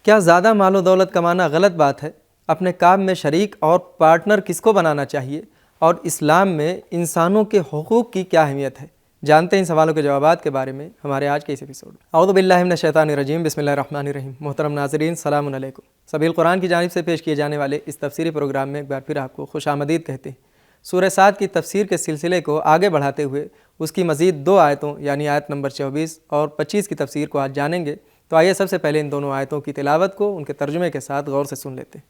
کیا زیادہ مال و دولت کمانا غلط بات ہے؟ اپنے کام میں شریک اور پارٹنر کس کو بنانا چاہیے؟ اور اسلام میں انسانوں کے حقوق کی کیا اہمیت ہے؟ جانتے ہیں ان سوالوں کے جوابات کے بارے میں ہمارے آج کے اس ایپیسوڈ میں۔ اعوذ باللہ من الشیطان الرجیم، بسم اللہ الرحمن الرحیم۔ محترم ناظرین، سلام علیکم۔ سبیل قرآن کی جانب سے پیش کیے جانے والے اس تفسیری پروگرام میں ایک بار پھر آپ کو خوش آمدید کہتے ہیں۔ سورہ صاد کی تفسیر کے سلسلے کو آگے بڑھاتے ہوئے اس کی مزید 2 آیتوں یعنی آیت نمبر 24 اور 25 کی تفسیر کو آج جانیں گے۔ تو آئیے سب سے پہلے ان دونوں آیتوں کی تلاوت کو ان کے ترجمے کے ساتھ غور سے سن لیتے ہیں۔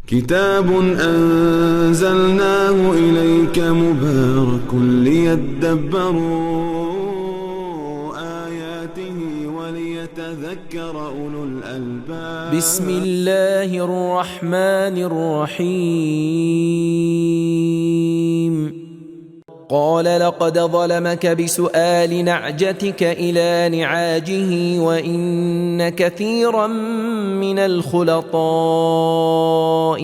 کتاب انزلناه الیک مبارک لیدبروا آیاته ولیتذکر اولو الالباب۔ بسم اللہ الرحمن الرحیم۔ قال لقد ظلمك بسؤال نعجتك إلى نعاجه وإن كثيرا من الخلطاء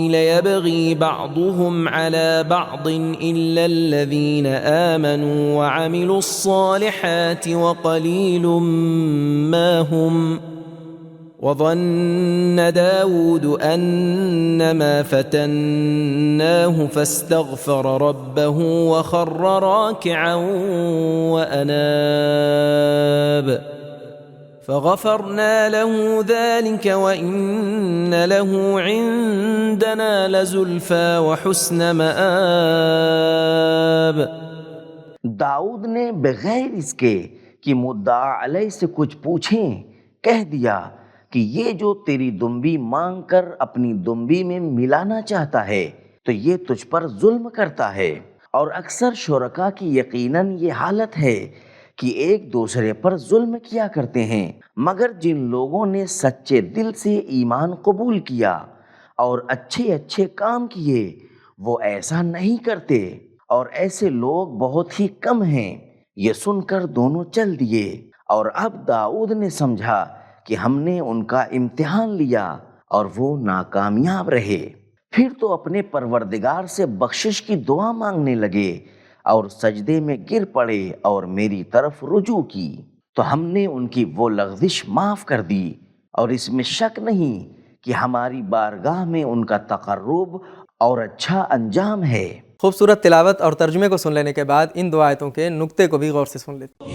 ليبغي بعضهم على بعض إلا الذين آمنوا وعملوا الصالحات وقليل ما هم وظن داود أنما فتناه فاستغفر ربه وخر راكعا وأناب فغفرنا له ذلك وإن له عندنا لزلفى وحسن مآب۔ داؤد نے بغیر اس کے کہ مدعا علیہ سے کچھ پوچھیں کہہ دیا کہ یہ جو تیری دمبی مانگ کر اپنی دمبی میں ملانا چاہتا ہے تو یہ تجھ پر ظلم کرتا ہے، اور اکثر شرکا کی یقیناً یہ حالت ہے کہ ایک دوسرے پر ظلم کیا کرتے ہیں، مگر جن لوگوں نے سچے دل سے ایمان قبول کیا اور اچھے اچھے کام کیے وہ ایسا نہیں کرتے، اور ایسے لوگ بہت ہی کم ہیں۔ یہ سن کر دونوں چل دیے، اور اب داؤد نے سمجھا کہ ہم نے ان کا امتحان لیا اور وہ ناکامیاب رہے، پھر تو اپنے پروردگار سے بخشش کی دعا مانگنے لگے اور سجدے میں گر پڑے اور میری طرف رجوع کی، تو ہم نے ان کی وہ لغزش معاف کر دی، اور اس میں شک نہیں کہ ہماری بارگاہ میں ان کا تقرب اور اچھا انجام ہے۔ خوبصورت تلاوت اور ترجمے کو سن لینے کے بعد ان 2 آیتوں کے نقطے کو بھی غور سے سن لیتے ہیں۔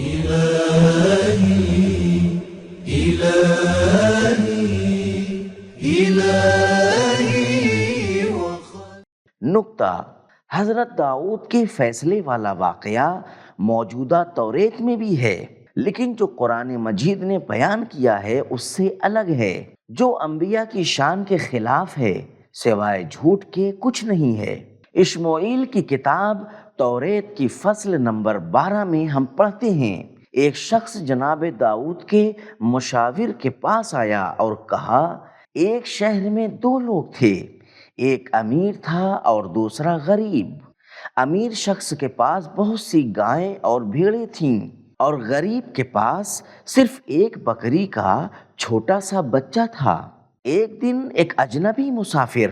نقطہ: حضرت داؤد کے فیصلے والا واقعہ موجودہ توریت میں بھی ہے، لیکن جو قرآن مجید نے بیان کیا ہے اس سے الگ ہے، جو انبیاء کی شان کے خلاف ہے، سوائے جھوٹ کے کچھ نہیں ہے۔ اشمعیل کی کتاب توریت کی فصل نمبر 12 میں ہم پڑھتے ہیں، ایک شخص جناب داؤد کے مشاور کے پاس آیا اور کہا، ایک شہر میں 2 لوگ تھے، ایک امیر تھا اور دوسرا غریب۔ امیر شخص کے پاس بہت سی گائیں اور بھیڑیں تھیں، اور غریب کے پاس صرف ایک بکری کا چھوٹا سا بچہ تھا۔ ایک دن ایک اجنبی مسافر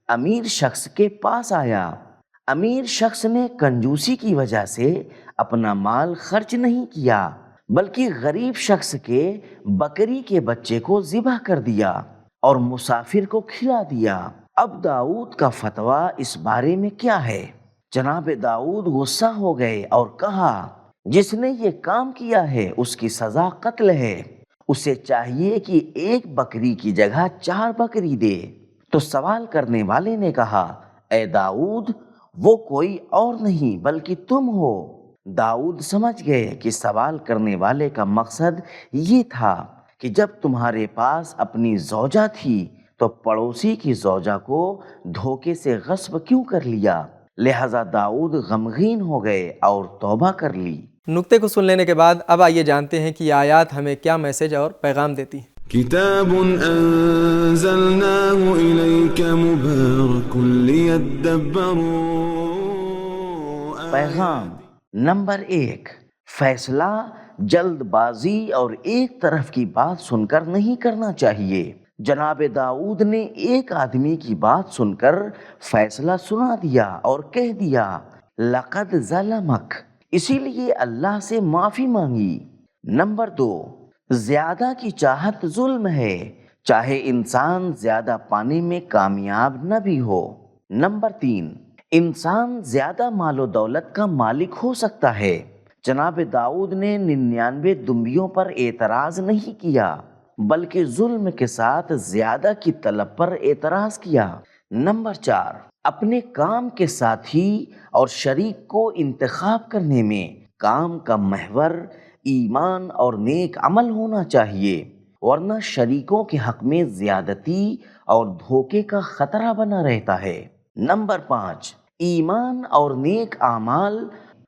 امیر شخص کے پاس آیا۔ امیر شخص نے کنجوسی کی وجہ سے اپنا مال خرچ نہیں کیا، بلکہ غریب شخص کے بکری کے بچے کو ذبح کر دیا اور مسافر کو کھلا دیا۔ اب داؤد کا فتویٰ اس بارے میں کیا ہے؟ جناب داؤد غصہ ہو گئے اور کہا، جس نے یہ کام کیا ہے اس کی سزا قتل ہے، اسے چاہیے کہ 1 بکری کی جگہ 4 بکری دے۔ تو سوال کرنے والے نے کہا، اے داؤد، وہ کوئی اور نہیں بلکہ تم ہو۔ داؤد سمجھ گئے کہ سوال کرنے والے کا مقصد یہ تھا کہ جب تمہارے پاس اپنی زوجہ تھی تو پڑوسی کی زوجہ کو دھوکے سے غصب کیوں کر لیا؟ لہذا داؤد غمگین ہو گئے اور توبہ کر لی۔ نقطے کو سن لینے کے بعد اب آئیے جانتے ہیں کہ یہ آیات ہمیں کیا میسج اور پیغام دیتی ہیں۔ کتاب انزلناه الیک مبارک لیدبروا۔ پیغام نمبر 1، فیصلہ جلد بازی اور ایک طرف کی بات سن کر نہیں کرنا چاہیے۔ جناب داؤد نے ایک آدمی کی بات سن کر فیصلہ سنا دیا اور کہہ دیا، لقد ظلمک، اسی لیے اللہ سے معافی مانگی۔ نمبر 2، زیادہ کی چاہت ظلم ہے، چاہے انسان زیادہ پانے میں کامیاب نہ بھی ہو۔ نمبر 3، انسان زیادہ مال و دولت کا مالک ہو سکتا ہے۔ جناب داؤد نے 99 دمبیوں پر اعتراض نہیں کیا، بلکہ ظلم کے ساتھ زیادہ کی طلب پر اعتراض کیا۔ نمبر 4، اپنے کام کے ساتھی اور شریک کو انتخاب کرنے میں کام کا محور ایمان اور نیک عمل ہونا چاہیے، ورنہ شریکوں کے حق میں زیادتی اور دھوکے کا خطرہ بنا رہتا ہے۔ نمبر 5، ایمان اور نیک اعمال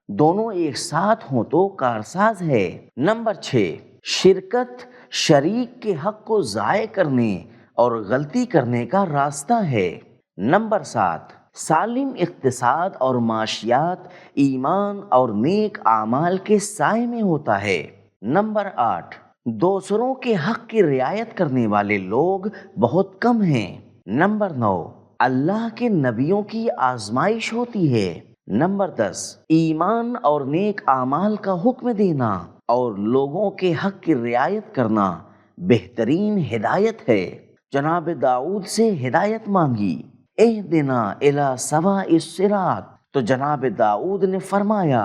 دونوں ایک ساتھ ہوں تو کارساز ہے۔ نمبر 6، شرکت شریک کے حق کو ضائع کرنے اور غلطی کرنے کا راستہ ہے۔ نمبر 7، سالم اقتصاد اور معاشیات ایمان اور نیک اعمال کے سائے میں ہوتا ہے۔ نمبر 8، دوسروں کے حق کی رعایت کرنے والے لوگ بہت کم ہیں۔ نمبر 9، اللہ کے نبیوں کی آزمائش ہوتی ہے۔ نمبر 10، ایمان اور نیک اعمال کا حکم دینا اور لوگوں کے حق کی رعایت کرنا بہترین ہدایت ہے۔ جناب داؤد سے ہدایت مانگی، اہدنا الی سواء الصراط، تو جناب داؤد نے فرمایا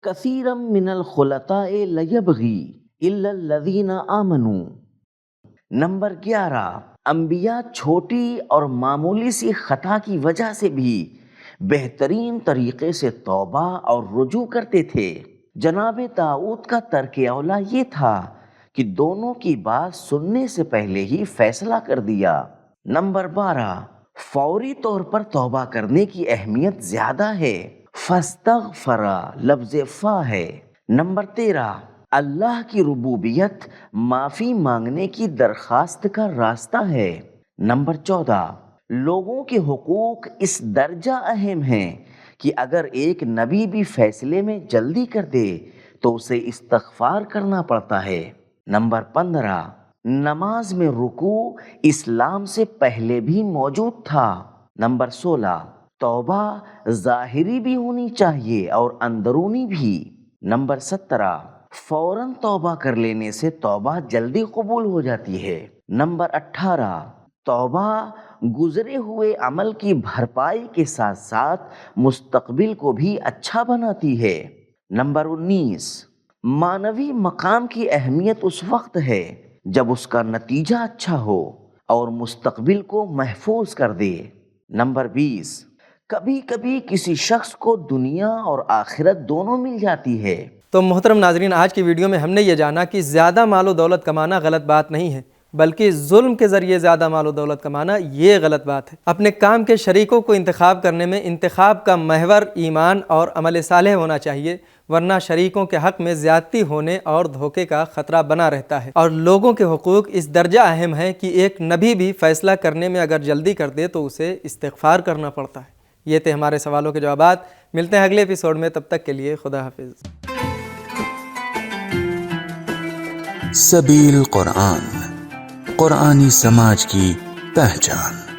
کثیرا من الخلطاء لیبغی الا الذین آمنوا۔ نمبر 11، انبیاء چھوٹی اور معمولی سی خطا کی وجہ سے بھی بہترین طریقے سے توبہ اور رجوع کرتے تھے۔ جناب داؤد کا ترک اولا یہ تھا کہ دونوں کی بات سننے سے پہلے ہی فیصلہ کر دیا۔ نمبر 12، فوری طور پر توبہ کرنے کی اہمیت زیادہ ہے۔ فاستغفر لفظ فا ہے۔ نمبر 13، اللہ کی ربوبیت معافی مانگنے کی درخواست کا راستہ ہے۔ نمبر 14، لوگوں کے حقوق اس درجہ اہم ہیں کہ اگر ایک نبی بھی فیصلے میں جلدی کر دے تو اسے استغفار کرنا پڑتا ہے۔ نمبر 15، نماز میں رکوع اسلام سے پہلے بھی موجود تھا۔ نمبر 16، توبہ ظاہری بھی ہونی چاہیے اور اندرونی بھی۔ نمبر 17، فوراً توبہ کر لینے سے توبہ جلدی قبول ہو جاتی ہے۔ نمبر 18، توبہ گزرے ہوئے عمل کی بھرپائی کے ساتھ ساتھ مستقبل کو بھی اچھا بناتی ہے۔ نمبر 19، معنوی مقام کی اہمیت اس وقت ہے جب اس کا نتیجہ اچھا ہو اور مستقبل کو محفوظ کر دے۔ نمبر 20، کبھی کبھی کسی شخص کو دنیا اور آخرت دونوں مل جاتی ہے۔ تو محترم ناظرین، آج کی ویڈیو میں ہم نے یہ جانا کہ زیادہ مال و دولت کمانا غلط بات نہیں ہے، بلکہ ظلم کے ذریعے زیادہ مال و دولت کمانا یہ غلط بات ہے۔ اپنے کام کے شریکوں کو انتخاب کرنے میں انتخاب کا محور ایمان اور عمل صالح ہونا چاہیے، ورنہ شریکوں کے حق میں زیادتی ہونے اور دھوکے کا خطرہ بنا رہتا ہے۔ اور لوگوں کے حقوق اس درجہ اہم ہیں کہ ایک نبی بھی فیصلہ کرنے میں اگر جلدی کر دے تو اسے استغفار کرنا پڑتا ہے۔ یہ تھے ہمارے سوالوں کے جوابات۔ ملتے ہیں اگلے ایپیسوڈ میں، تب تک کے لیے خدا حافظ۔ سبیل قرآن، قرآنی سماج کی پہچان۔